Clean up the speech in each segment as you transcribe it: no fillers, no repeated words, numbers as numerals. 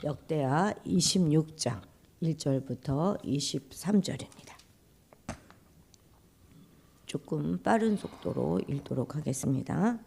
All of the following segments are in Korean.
역대하 26장 1절부터 23절입니다. 조금 빠른 속도로 읽도록 하겠습니다.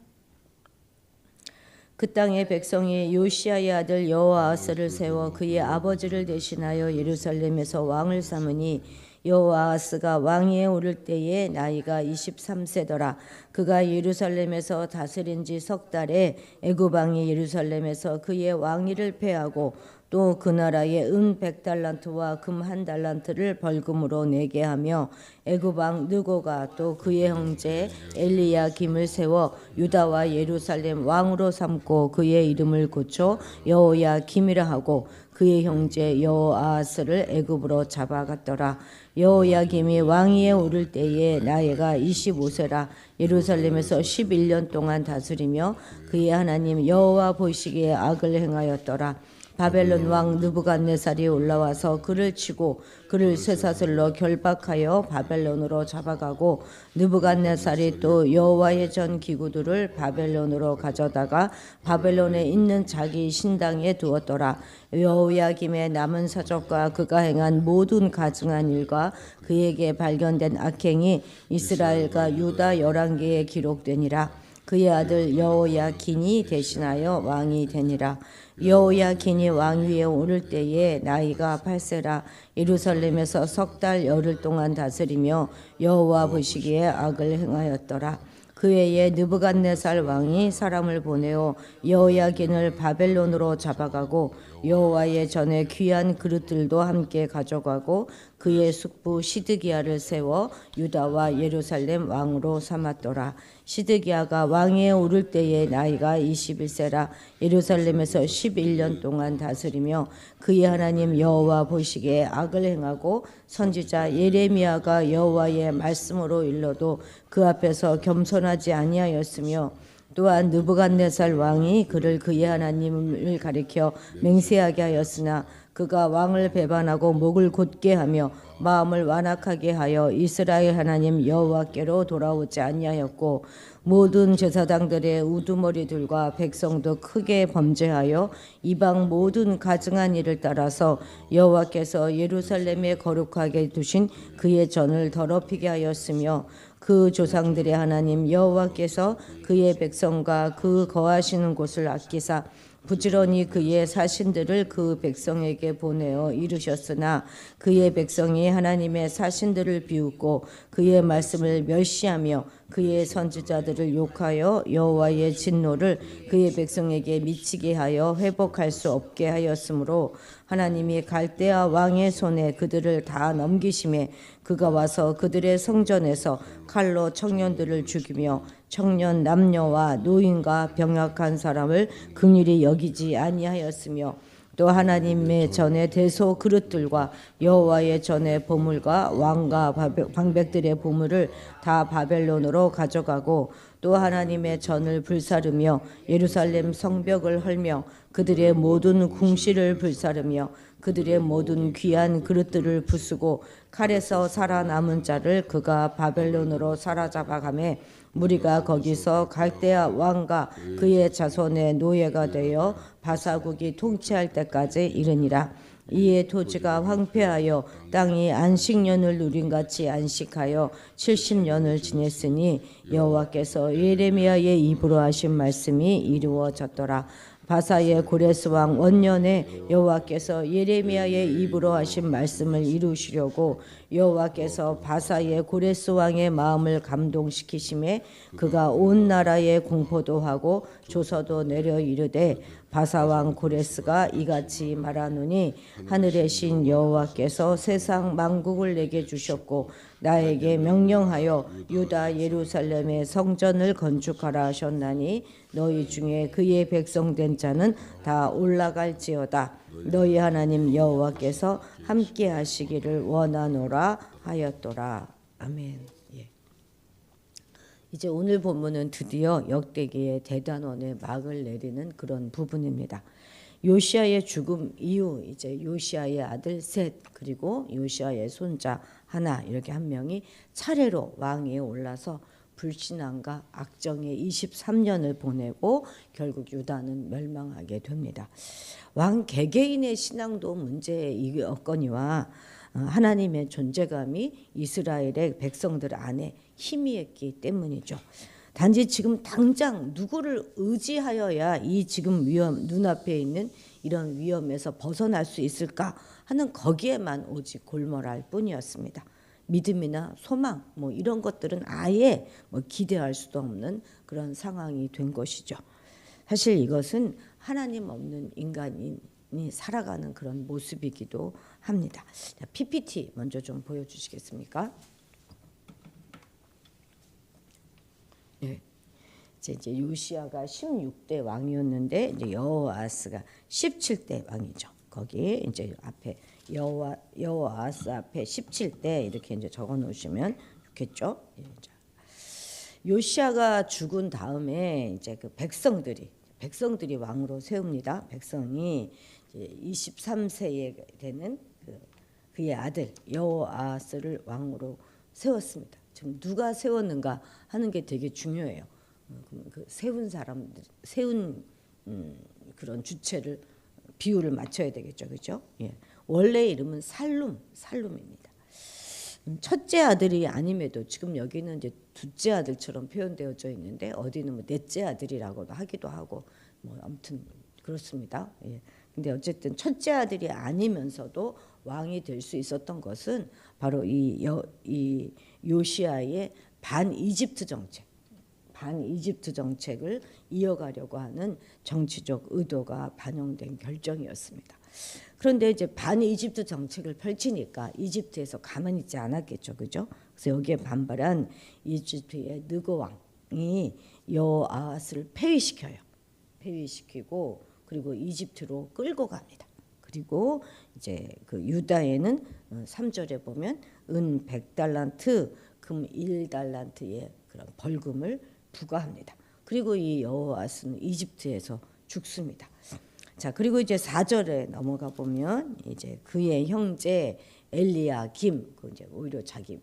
그 땅의 백성이 요시야의 아들 여호아하스를 세워 그의 아버지를 대신하여 예루살렘에서 왕을 삼으니 여호아하스가 왕위에 오를 때에 나이가 23세더라. 그가 예루살렘에서 다스린 지 석 달에 애굽 왕이 예루살렘에서 그의 왕위를 폐하고 또 그 나라에 은 100달란트와 금 1달란트를 벌금으로 내게 하며 애굽 왕 느고가 또 그의 형제 엘리야김을 세워 유다와 예루살렘 왕으로 삼고 그의 이름을 고쳐 여호야김이라 하고 그의 형제 여호아하스를 애굽으로 잡아갔더라. 여호야김이 왕위에 오를 때에 나이가 25세라. 예루살렘에서 11년 동안 다스리며 그의 하나님 여호와 보시기에 악을 행하였더라. 바벨론 왕 느부갓네살이 올라와서 그를 치고 그를 쇠사슬로 결박하여 바벨론으로 잡아가고 느부갓네살이 또 여호와의 전 기구들을 바벨론으로 가져다가 바벨론에 있는 자기 신당에 두었더라. 여호야김의 남은 사적과 그가 행한 모든 가증한 일과 그에게 발견된 악행이 이스라엘과 유다 11개에 기록되니라. 그의 아들 여호야긴이 대신하여 왕이 되니라. 여호야긴이 왕위에 오를 때에 나이가 8세라. 예루살렘에서 석 달 열흘 동안 다스리며 여호와 보시기에 악을 행하였더라. 그 해에 느부갓네살 왕이 사람을 보내어 여호야긴을 바벨론으로 잡아가고 여호와의 전에 귀한 그릇들도 함께 가져가고 그의 숙부 시드기야를 세워 유다와 예루살렘 왕으로 삼았더라. 시드기야가 왕위에 오를 때에 나이가 21세라. 예루살렘에서 11년 동안 다스리며 그의 하나님 여호와 보시기에 악을 행하고 선지자 예레미야가 여호와의 말씀으로 일러도 그 앞에서 겸손하지 아니하였으며 또한 느부갓네살 왕이 그를 그의 하나님을 가리켜 맹세하게 하였으나 그가 왕을 배반하고 목을 곧게 하며 마음을 완악하게 하여 이스라엘 하나님 여호와께로 돌아오지 아니하였고 모든 제사장들의 우두머리들과 백성도 크게 범죄하여 이방 모든 가증한 일을 따라서 여호와께서 예루살렘에 거룩하게 두신 그의 전을 더럽히게 하였으며 그 조상들의 하나님 여호와께서 그의 백성과 그 거하시는 곳을 아끼사 부지런히 그의 사신들을 그 백성에게 보내어 이루셨으나 그의 백성이 하나님의 사신들을 비웃고 그의 말씀을 멸시하며 그의 선지자들을 욕하여 여호와의 진노를 그의 백성에게 미치게 하여 회복할 수 없게 하였으므로 하나님이 갈대아 왕의 손에 그들을 다 넘기심에 그가 와서 그들의 성전에서 칼로 청년들을 죽이며 청년 남녀와 노인과 병약한 사람을 긍휼히 여기지 아니하였으며 또 하나님의 전에 대소 그릇들과 여호와의 전에 보물과 왕과 방백들의 보물을 다 바벨론으로 가져가고 또 하나님의 전을 불사르며 예루살렘 성벽을 헐며 그들의 모든 궁시를 불사르며 그들의 모든 귀한 그릇들을 부수고 칼에서 살아남은 자를 그가 바벨론으로 사로잡아가매 무리가 거기서 갈대아 왕과 그의 자손의 노예가 되어 바사국이 통치할 때까지 이르니라. 이에 토지가 황폐하여 땅이 안식년을 누린같이 안식하여 70년을 지냈으니 여호와께서 예레미야의 입으로 하신 말씀이 이루어졌더라. 바사의 고레스 왕 원년에 여호와께서 예레미야의 입으로 하신 말씀을 이루시려고 여호와께서 바사의 고레스 왕의 마음을 감동시키심에 그가 온 나라에 공포도 하고 조서도 내려 이르되 바사 왕 고레스가 이같이 말하노니 하늘의 신 여호와께서 세상 만국을 내게 주셨고 나에게 명령하여 유다 예루살렘의 성전을 건축하라 하셨나니 너희 중에 그의 백성된 자는 다 올라갈지어다. 너희 하나님 여호와께서 함께 하시기를 원하노라 하였더라. 아멘. 예. 이제 오늘 본문은 드디어 역대기의 대단원의 막을 내리는 그런 부분입니다. 요시야의 죽음 이후 이제 요시야의 아들 셋 그리고 요시야의 손자 하나 이렇게 한 명이 차례로 왕위에 올라서 불신앙과 악정의 23년을 보내고 결국 유다는 멸망하게 됩니다. 왕 개개인의 신앙도 문제였거니와 하나님의 존재감이 이스라엘의 백성들 안에 희미했기 때문이죠. 단지 지금 당장 누구를 의지하여야 이 지금 위험, 눈앞에 있는 이런 위험에서 벗어날 수 있을까 하는 거기에만 오직 골몰할 뿐이었습니다. 믿음이나 소망 뭐 이런 것들은 아예 뭐 기대할 수도 없는 그런 상황이 된 것이죠. 사실 이것은 하나님 없는 인간이 살아가는 그런 모습이기도 합니다. 자, PPT 먼저 좀 보여주시겠습니까? 네. 이제 요시야가 16대 왕이었는데 이제 여호아스가 17대 왕이죠. 거기 이제 앞에 여호아스 앞에 17대 이렇게 이제 적어 놓으시면 좋겠죠. 예, 요시야가 죽은 다음에 이제 그 백성들이 왕으로 세웁니다. 백성이 이제 23세에 되는 그의 아들 여호아스를 왕으로 세웠습니다. 지금 누가 세웠는가 하는 게 되게 중요해요. 그 세운 사람들, 그런 주체를 비율을 맞춰야 되겠죠, 그렇죠? 예. 원래 이름은 살룸입니다. 첫째 아들이 아님에도 지금 여기는 이제 둘째 아들처럼 표현되어져 있는데 어디는 뭐 넷째 아들이라고도 하기도 하고 뭐 아무튼 그렇습니다. 예. 근데 어쨌든 첫째 아들이 아니면서도 왕이 될 수 있었던 것은 바로 이 요시아의 반이집트 정책을 이어가려고 하는 정치적 의도가 반영된 결정이었습니다. 그런데 이제 반이집트 정책을 펼치니까 이집트에서 가만히 있지 않았겠죠, 그죠? 그래서 여기에 반발한 이집트의 느고 왕이 여호아스를 폐위시키고 그리고 이집트로 끌고 갑니다. 그리고 이제 그 유다에는 3절에 보면 은 100달란트, 금 1달란트의 그런 벌금을 부과합니다. 그리고 이 여호아스는 이집트에서 죽습니다. 자, 그리고 이제 4절에 넘어가 보면 이제 그의 형제 엘리야김, 그 이제 오히려 자기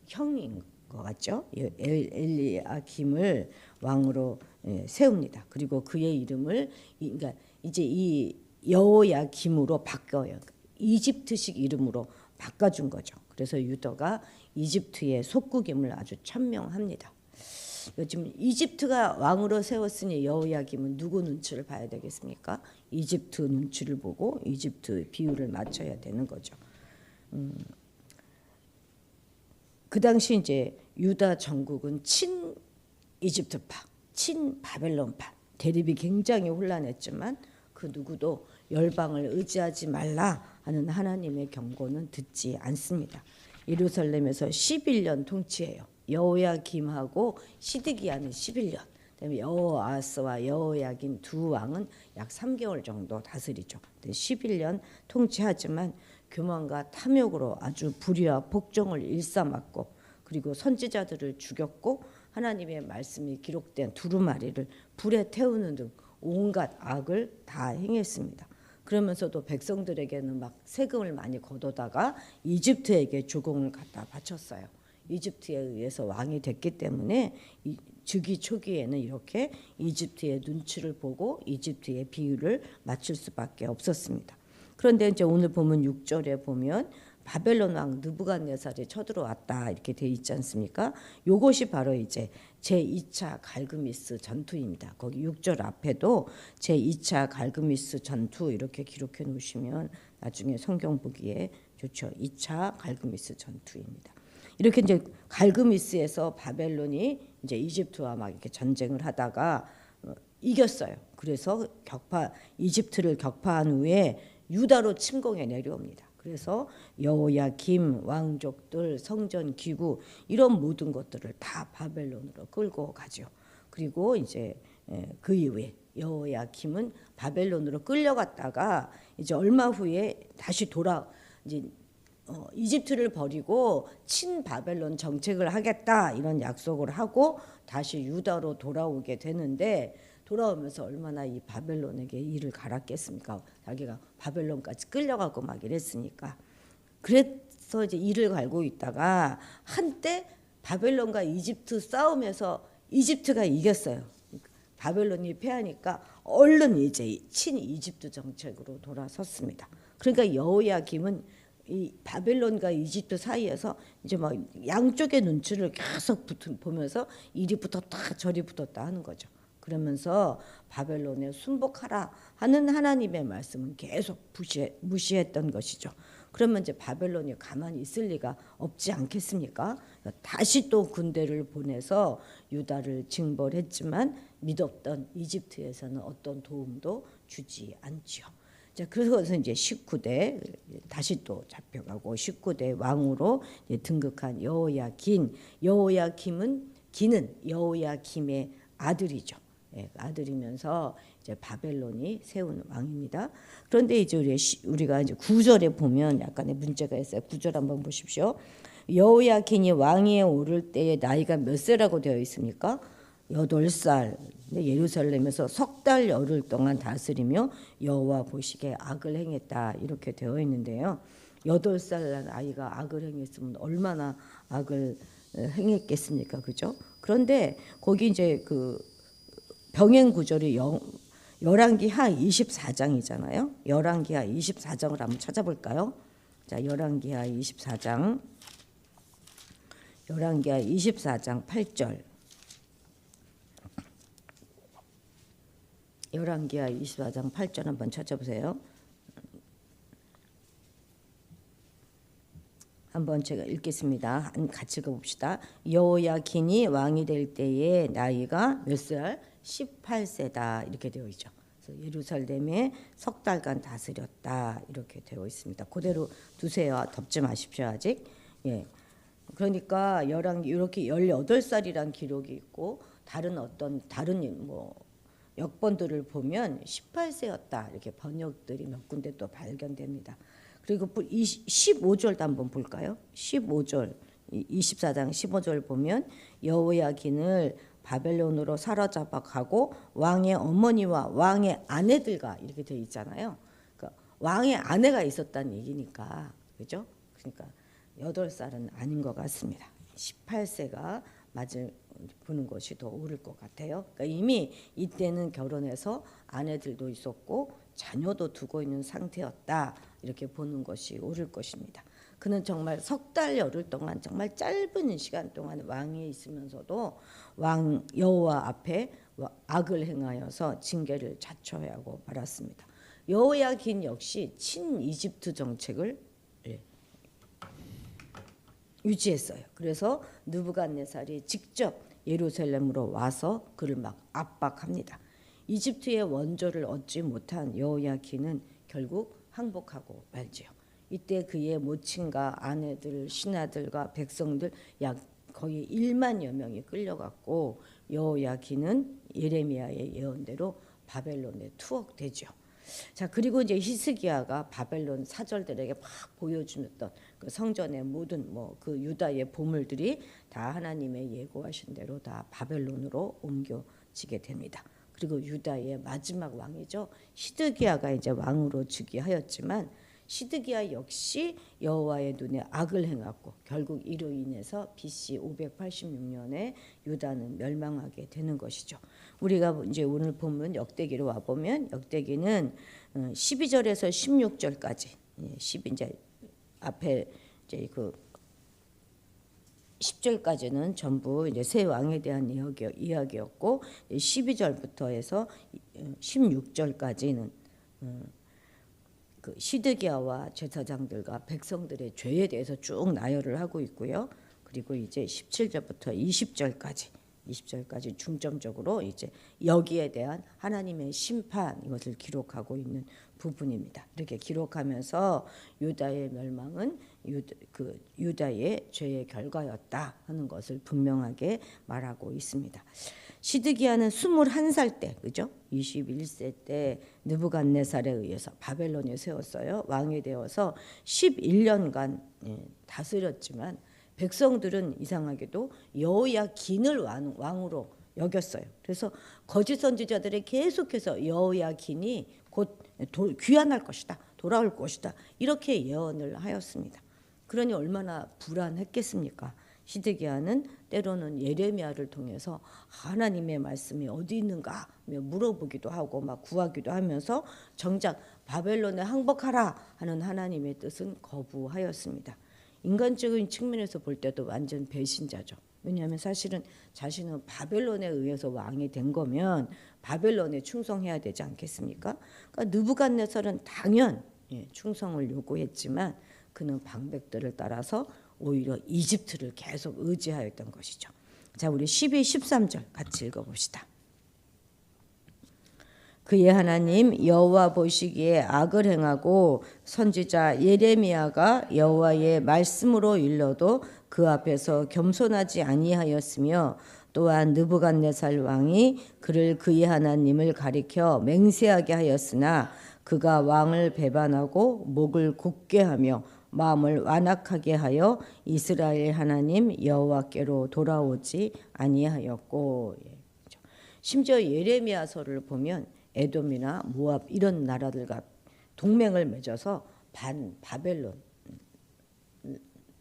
형인 것 같죠? 엘리야김을 왕으로 세웁니다. 그리고 그의 이름을 그러니까 이제 이 여호야김으로 바꿔요. 이집트식 이름으로 바꿔준 거죠. 그래서 유다가 이집트의 속국임을 아주 천명합니다. 요즘 이집트가 왕으로 세웠으니 여호야김은 누구 눈치를 봐야 되겠습니까? 이집트 눈치를 보고 이집트 비율을 맞춰야 되는 거죠. 그 당시 이제 유다 전국은 친 이집트파, 친 바벨론파 대립이 굉장히 혼란했지만 그 누구도 열방을 의지하지 말라 하는 하나님의 경고는 듣지 않습니다. 예루살렘에서 11년 통치해요. 여호야김하고 시드기야는 11년. 그다음에 여호아스와 여호야김 두 왕은 약 3개월 정도 다스리죠. 11년 통치하지만 교만과 탐욕으로 아주 불의와 폭정을 일삼았고 그리고 선지자들을 죽였고 하나님의 말씀이 기록된 두루마리를 불에 태우는 등 온갖 악을 다 행했습니다. 그러면서도 백성들에게는 막 세금을 많이 걷어다가 이집트에게 조공을 갖다 바쳤어요. 이집트에 의해서 왕이 됐기 때문에 즉위 초기에는 이렇게 이집트의 눈치를 보고 이집트의 비율을 맞출 수밖에 없었습니다. 그런데 이제 오늘 보면 6절에 보면 바벨론 왕 느부갓네살이 쳐들어왔다 이렇게 돼 있지 않습니까? 요것이 바로 이제 제2차 갈그미스 전투입니다. 거기 6절 앞에도 제2차 갈그미스 전투 이렇게 기록해 놓으시면 나중에 성경 보기에 좋죠. 2차 갈그미스 전투입니다. 이렇게 이제 갈그미스에서 바벨론이 이제 이집트와 막 이렇게 전쟁을 하다가 이겼어요. 그래서 이집트를 격파한 후에 유다로 침공해 내려옵니다. 그래서 여호야김 왕족들 성전 기구 이런 모든 것들을 다 바벨론으로 끌고 가죠. 그리고 이제 그 이후에 여호야김은 바벨론으로 끌려갔다가 이제 얼마 후에 다시 이제 이집트를 버리고 친바벨론 정책을 하겠다 이런 약속을 하고 다시 유다로 돌아오게 되는데 돌아오면서 얼마나 이 바벨론에게 이를 갈았겠습니까? 자기가 바벨론까지 끌려가고 막 이랬으니까. 그래서 이제 이를 갈고 있다가 한때 바벨론과 이집트 싸움에서 이집트가 이겼어요. 바벨론이 패하니까 얼른 이제 친 이집트 정책으로 돌아섰습니다. 그러니까 여호야김은 이 바벨론과 이집트 사이에서 이제 막 양쪽의 눈치를 계속 보면서 이리 붙었다 저리 붙었다 하는 거죠. 그러면서 바벨론에 순복하라 하는 하나님의 말씀은 계속 무시했던 것이죠. 그러면 이제 바벨론이 가만히 있을 리가 없지 않겠습니까? 다시 또 군대를 보내서 유다를 징벌했지만 믿었던 이집트에서는 어떤 도움도 주지 않지요. 자, 그래서 이제 19대 다시 또 잡혀가고 19대 왕으로 등극한 여호야김은 여호야김의 아들이죠. 아들이면서 이제 바벨론이 세운 왕입니다. 그런데 이제 우리가 이제 9절에 보면 약간의 문제가 있어요. 9절 한번 보십시오. 여호야김이 왕위에 오를 때의 나이가 몇 세라고 되어 있습니까? 8살. 예루살렘에서 석 달 열흘 동안 다스리며 여호와 보시기에 악을 행했다 이렇게 되어 있는데요. 8살 아이가 악을 행했으면 얼마나 악을 행했겠습니까, 그죠? 그런데 거기 이제 그 병행 구절이 열왕기하 24장이잖아요. 열왕기하 24장을 한번 찾아볼까요? 자, 열왕기하 24장 8절. 열왕기하 24장 8절 한번 찾아보세요. 한번 제가 읽겠습니다. 같이 읽어봅시다. 여호야긴이 왕이 될 때에 나이가 몇 살? 18세다 이렇게 되어 있죠. 그래서 예루살렘에 석 달간 다스렸다 이렇게 되어 있습니다. 그대로 두세요. 덮지 마십시오 아직. 예. 그러니까 이렇게 18살이란 기록이 있고 다른 뭐 역번들을 보면 18세였다 이렇게 번역들이 몇 군데 또 발견됩니다. 그리고 15절도 한번 볼까요? 15절 24장 15절 보면 여호야긴을 바벨론으로 사로잡아 가고 왕의 어머니와 왕의 아내들과 이렇게 되어 있잖아요. 그러니까 왕의 아내가 있었다는 얘기니까 그죠? 그러니까 8살은 아닌 것 같습니다. 18세가 맞을 보는 것이 더 옳을 것 같아요. 그러니까 이미 이때는 결혼해서 아내들도 있었고 자녀도 두고 있는 상태였다 이렇게 보는 것이 옳을 것입니다. 그는 정말 석 달 열흘 동안 정말 짧은 시간 동안 왕위에 있으면서도 왕 여호와 앞에 악을 행하여서 징계를 자초해야 하고 말았습니다. 여호야긴 역시 친이집트 정책을 유지했어요. 그래서 느부갓네살이 직접 예루살렘으로 와서 그를 막 압박합니다. 이집트의 원조를 얻지 못한 여호야긴은 결국 항복하고 말지요. 이때 그의 모친과 아내들, 신하들과 백성들 약 거의 1만여 명이 끌려갔고 여호야긴은 예레미야의 예언대로 바벨론에 투옥되죠. 자, 그리고 이제 히스기야가 바벨론 사절들에게 막 보여주었던 그 성전의 모든 그 유다의 보물들이 다 하나님의 예고하신 대로 다 바벨론으로 옮겨지게 됩니다. 그리고 유다의 마지막 왕이죠. 시드기야가 이제 왕으로 즉위하였지만 시드기야 역시 여호와의 눈에 악을 행하고 결국 이로 인해서 BC 586년에 유다는 멸망하게 되는 것이죠. 우리가 이제 오늘 보면 역대기로 와 보면 역대기는 12절에서 16절까지 이제 앞에 이제 그 10절까지는 전부 이제 새 왕에 대한 이야기였고 12절부터 해서 16절까지는 그 시드기야와 제사장들과 백성들의 죄에 대해서 쭉 나열을 하고 있고요. 그리고 이제 17절부터 20절까지 중점적으로 이제 여기에 대한 하나님의 심판 이것을 기록하고 있는 부분입니다. 이렇게 기록하면서 유다의 멸망은 유다의 죄의 결과였다 하는 것을 분명하게 말하고 있습니다. 시드기야는 21살 때, 그죠? 21세 때 느부갓네살에 의해서 바벨론에 세웠어요. 왕이 되어서 11년간 다스렸지만 백성들은 이상하게도 여호야긴을 왕으로 여겼어요. 그래서 거짓 선지자들이 계속해서 여호야긴이 곧 귀환할 것이다, 돌아올 것이다 이렇게 예언을 하였습니다. 그러니 얼마나 불안했겠습니까? 시드기야는 때로는 예레미야를 통해서 하나님의 말씀이 어디 있는가 물어보기도 하고 막 구하기도 하면서 정작 바벨론에 항복하라 하는 하나님의 뜻은 거부하였습니다. 인간적인 측면에서 볼 때도 완전 배신자죠. 왜냐하면 사실은 자신은 바벨론에 의해서 왕이 된 거면 바벨론에 충성해야 되지 않겠습니까? 그러니까 느부갓네살은 당연 충성을 요구했지만 그는 방백들을 따라서 오히려 이집트를 계속 의지하였던 것이죠. 자, 우리 12, 13절 같이 읽어봅시다. 그의 하나님 여호와 보시기에 악을 행하고 선지자 예레미야가 여호와의 말씀으로 일러도 그 앞에서 겸손하지 아니하였으며 또한 느부갓네살 왕이 그를 그의 하나님을 가리켜 맹세하게 하였으나 그가 왕을 배반하고 목을 굳게 하며 마음을 완악하게 하여 이스라엘 하나님 여호와께로 돌아오지 아니하였고. 심지어 예레미야서를 보면 에돔이나 모압 이런 나라들과 동맹을 맺어서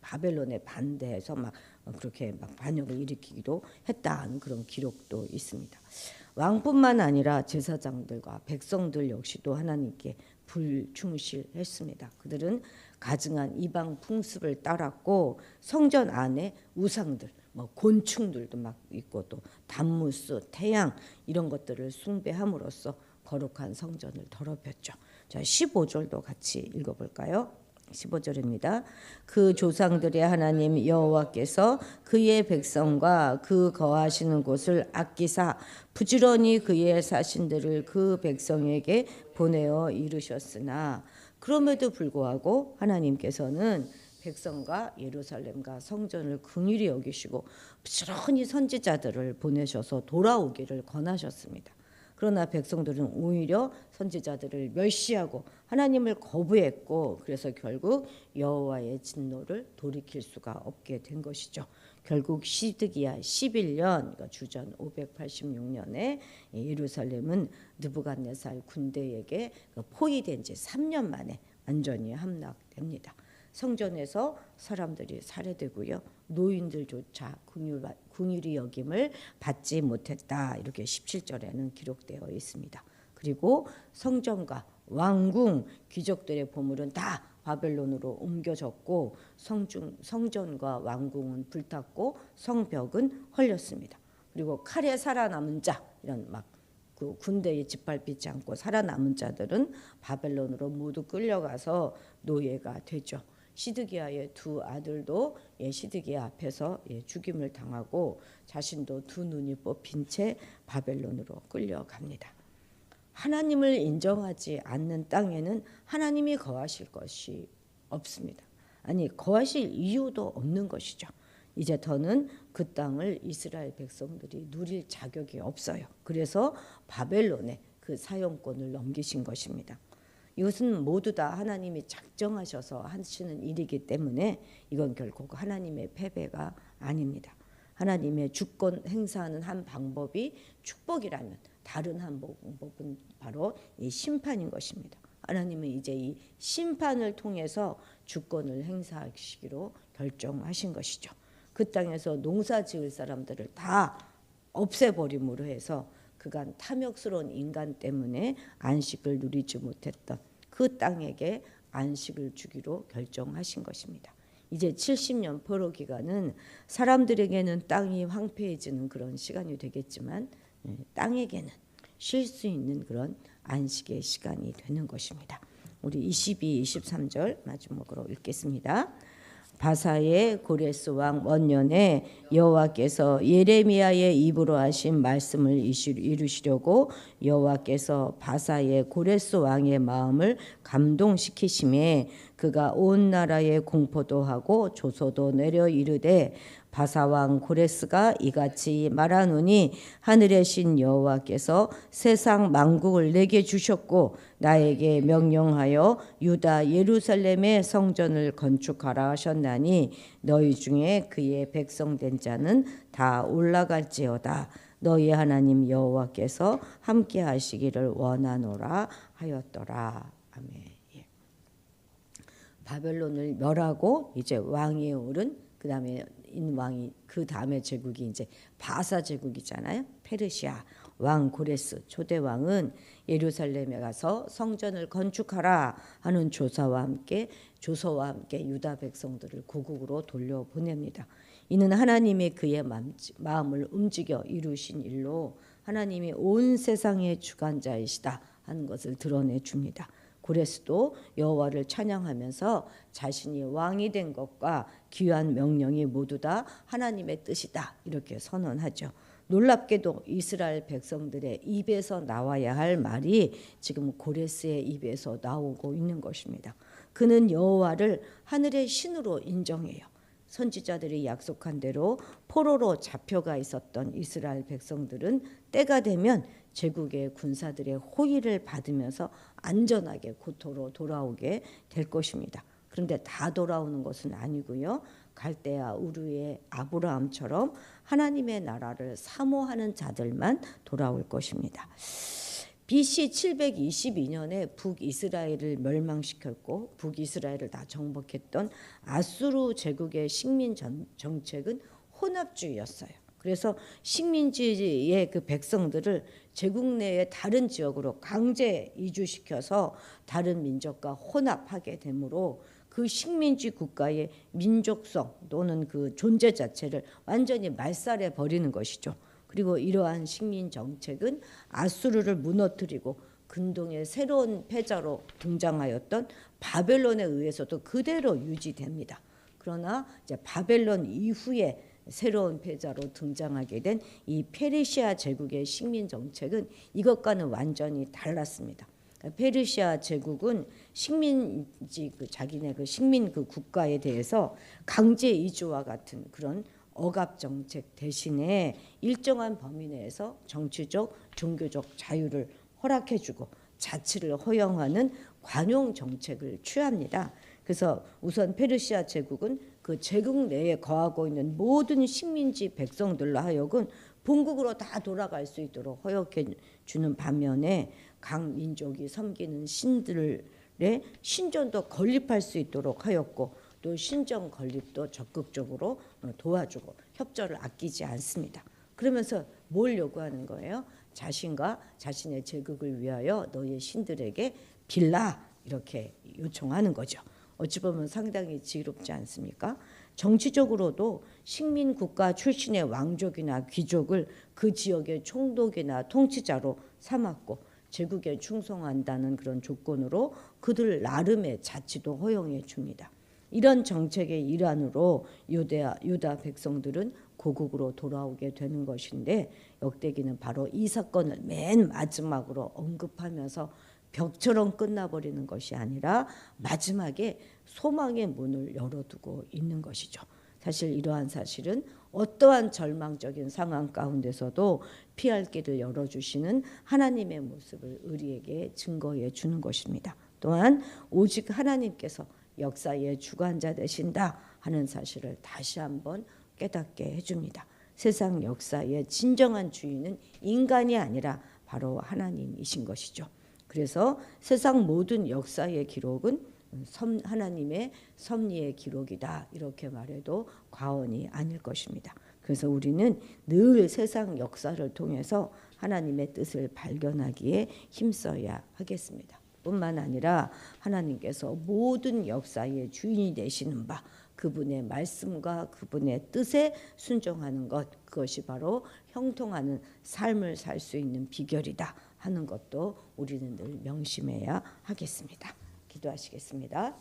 바벨론에 반대해서 막 그렇게 막 반역을 일으키기도 했다는 그런 기록도 있습니다. 왕뿐만 아니라 제사장들과 백성들 역시도 하나님께 불충실했습니다. 그들은 가증한 이방 풍습을 따랐고 성전 안에 우상들, 곤충들도 막 있고 또 단무스, 태양 이런 것들을 숭배함으로써 거룩한 성전을 더럽혔죠. 자, 15절도 같이 읽어볼까요? 15절입니다. 그 조상들의 하나님 여호와께서 그의 백성과 그 거하시는 곳을 아끼사 부지런히 그의 사신들을 그 백성에게 보내어 이르셨으나 그럼에도 불구하고 하나님께서는 백성과 예루살렘과 성전을 긍휼히 여기시고 부지런히 선지자들을 보내셔서 돌아오기를 권하셨습니다. 그러나 백성들은 오히려 선지자들을 멸시하고 하나님을 거부했고 그래서 결국 여호와의 진노를 돌이킬 수가 없게 된 것이죠. 결국 시드기야 11년 그러니까 주전 586년에 예루살렘은 느부갓네살 군대에게 포위된 지 3년 만에 완전히 함락됩니다. 성전에서 사람들이 살해되고요. 노인들조차 긍휼히 여김을 받지 못했다. 이렇게 17절에는 기록되어 있습니다. 그리고 성전과 왕궁, 귀족들의 보물은 다 바벨론으로 옮겨졌고 성전과 왕궁은 불탔고 성벽은 헐렸습니다. 그리고 칼에 살아남은 자 이런 그 군대에 짓밟히지 않고 살아남은 자들은 바벨론으로 모두 끌려가서 노예가 되죠. 시드기야의 두 아들도 시드기야 앞에서 죽임을 당하고 자신도 두 눈이 뽑힌 채 바벨론으로 끌려갑니다. 하나님을 인정하지 않는 땅에는 하나님이 거하실 것이 없습니다. 아니 거하실 이유도 없는 것이죠. 이제 더는 그 땅을 이스라엘 백성들이 누릴 자격이 없어요. 그래서 바벨론에 그 사용권을 넘기신 것입니다. 이것은 모두 다 하나님이 작정하셔서 하시는 일이기 때문에 이건 결국 하나님의 패배가 아닙니다. 하나님의 주권 행사하는 한 방법이 축복이라면 다른 한 방법은 바로 이 심판인 것입니다. 하나님은 이제 이 심판을 통해서 주권을 행사하시기로 결정하신 것이죠. 그 땅에서 농사 지을 사람들을 다 없애버림으로 해서 그간 탐욕스러운 인간 때문에 안식을 누리지 못했던 그 땅에게 안식을 주기로 결정하신 것입니다. 이제 70년 포로 기간은 사람들에게는 땅이 황폐해지는 그런 시간이 되겠지만 땅에게는 쉴 수 있는 그런 안식의 시간이 되는 것입니다. 우리 22, 23절 마지막으로 읽겠습니다. 바사의 고레스 왕 원년에 여호와께서 예레미야의 입으로 하신 말씀을 이루시려고 여호와께서 바사의 고레스 왕의 마음을 감동시키심에 그가 온 나라에 공포도 하고 조소도 내려 이르되 바사왕 고레스가 이같이 말하노니 하늘의 신 여호와께서 세상 만국을 내게 주셨고 나에게 명령하여 유다 예루살렘의 성전을 건축하라 하셨나니 너희 중에 그의 백성된 자는 다 올라갈지어다. 너희 하나님 여호와께서 함께 하시기를 원하노라 하였더라. 아멘. 바벨론을 멸하고 이제 왕위에 오른 그다음에 왕이 그 다음에 제국이 이제 바사 제국이잖아요. 페르시아 왕 고레스 초대 왕은 예루살렘에 가서 성전을 건축하라 하는 조서와 함께 유다 백성들을 고국으로 돌려보냅니다. 이는 하나님이 그의 마음을 움직여 이루신 일로 하나님이 온 세상의 주관자이시다 하는 것을 드러내 줍니다. 고레스도 여호와를 찬양하면서 자신이 왕이 된 것과 귀한 명령이 모두 다 하나님의 뜻이다 이렇게 선언하죠. 놀랍게도 이스라엘 백성들의 입에서 나와야 할 말이 지금 고레스의 입에서 나오고 있는 것입니다. 그는 여호와를 하늘의 신으로 인정해요. 선지자들이 약속한 대로 포로로 잡혀가 있었던 이스라엘 백성들은 때가 되면 제국의 군사들의 호의를 받으면서 안전하게 고토로 돌아오게 될 것입니다. 그런데 다 돌아오는 것은 아니고요. 갈대아 우르의 아브라함처럼 하나님의 나라를 사모하는 자들만 돌아올 것입니다. BC 722년에 북이스라엘을 멸망시켰고 북이스라엘을 다 정복했던 아수르 제국의 식민 정책은 혼합주의였어요. 그래서 식민지의 그 백성들을 제국 내의 다른 지역으로 강제 이주시켜서 다른 민족과 혼합하게 되므로 그 식민지 국가의 민족성 또는 그 존재 자체를 완전히 말살해 버리는 것이죠. 그리고 이러한 식민 정책은 아수르를 무너뜨리고 근동의 새로운 패자로 등장하였던 바벨론에 의해서도 그대로 유지됩니다. 그러나 이제 바벨론 이후에 새로운 패자로 등장하게 된 이 페르시아 제국의 식민 정책은 이것과는 완전히 달랐습니다. 페르시아 제국은 식민지 자기네 그 식민 그 국가에 대해서 강제 이주와 같은 그런 억압 정책 대신에 일정한 범위 내에서 정치적, 종교적 자유를 허락해주고 자치를 허용하는 관용 정책을 취합니다. 그래서 우선 페르시아 제국은 그 제국 내에 거하고 있는 모든 식민지 백성들로 하여금 본국으로 다 돌아갈 수 있도록 허용해 주는 반면에 각 민족이 섬기는 신들의 신전도 건립할 수 있도록 하였고 또 신전 건립도 적극적으로 도와주고 협조를 아끼지 않습니다. 그러면서 뭘 요구하는 거예요? 자신과 자신의 제국을 위하여 너의 신들에게 빌라 이렇게 요청하는 거죠. 어찌 보면 상당히 지혜롭지 않습니까? 정치적으로도 식민 국가 출신의 왕족이나 귀족을 그 지역의 총독이나 통치자로 삼았고 제국에 충성한다는 그런 조건으로 그들 나름의 자치도 허용해 줍니다. 이런 정책의 일환으로 유다 백성들은 고국으로 돌아오게 되는 것인데 역대기는 바로 이 사건을 맨 마지막으로 언급하면서 벽처럼 끝나버리는 것이 아니라 마지막에 소망의 문을 열어두고 있는 것이죠. 사실 이러한 사실은 어떠한 절망적인 상황 가운데서도 피할 길을 열어주시는 하나님의 모습을 우리에게 증거해 주는 것입니다. 또한 오직 하나님께서 역사의 주관자 되신다 하는 사실을 다시 한번 깨닫게 해줍니다. 세상 역사의 진정한 주인은 인간이 아니라 바로 하나님이신 것이죠. 그래서 세상 모든 역사의 기록은 하나님의 섭리의 기록이다 이렇게 말해도 과언이 아닐 것입니다. 그래서 우리는 늘 세상 역사를 통해서 하나님의 뜻을 발견하기에 힘써야 하겠습니다. 뿐만 아니라 하나님께서 모든 역사의 주인이 되시는 바 그분의 말씀과 그분의 뜻에 순종하는 것 그것이 바로 형통하는 삶을 살 수 있는 비결이다 하는 것도 우리는 늘 명심해야 하겠습니다. 기도하시겠습니다.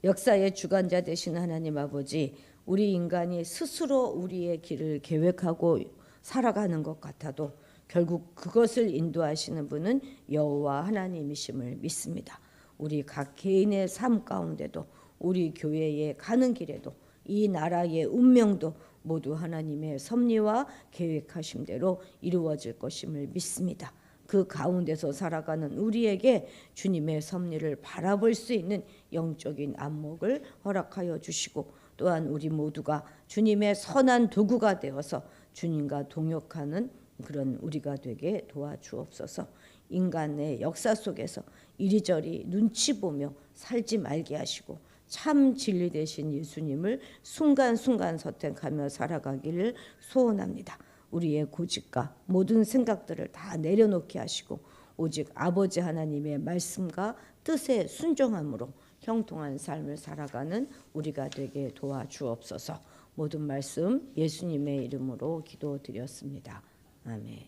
역사의 주관자 되신 하나님 아버지 우리 인간이 스스로 우리의 길을 계획하고 살아가는 것 같아도 결국 그것을 인도하시는 분은 여호와 하나님이심을 믿습니다. 우리 각 개인의 삶 가운데도 우리 교회에 가는 길에도 이 나라의 운명도 모두 하나님의 섭리와 계획하심대로 이루어질 것임을 믿습니다. 그 가운데서 살아가는 우리에게 주님의 섭리를 바라볼 수 있는 영적인 안목을 허락하여 주시고 또한 우리 모두가 주님의 선한 도구가 되어서 주님과 동역하는 그런 우리가 되게 도와주옵소서. 인간의 역사 속에서 이리저리 눈치 보며 살지 말게 하시고 참 진리 되신 예수님을 순간순간 선택하며 살아가기를 소원합니다. 우리의 고집과 모든 생각들을 다 내려놓게 하시고 오직 아버지 하나님의 말씀과 뜻에 순종함으로 형통한 삶을 살아가는 우리가 되게 도와주옵소서. 모든 말씀 예수님의 이름으로 기도드렸습니다. 아멘.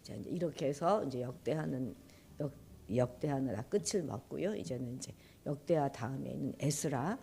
자, 이제 이렇게 해서 이제 역대하느라 끝을 맞고요. 이제는 이제 역대하 다음에 있는 에스라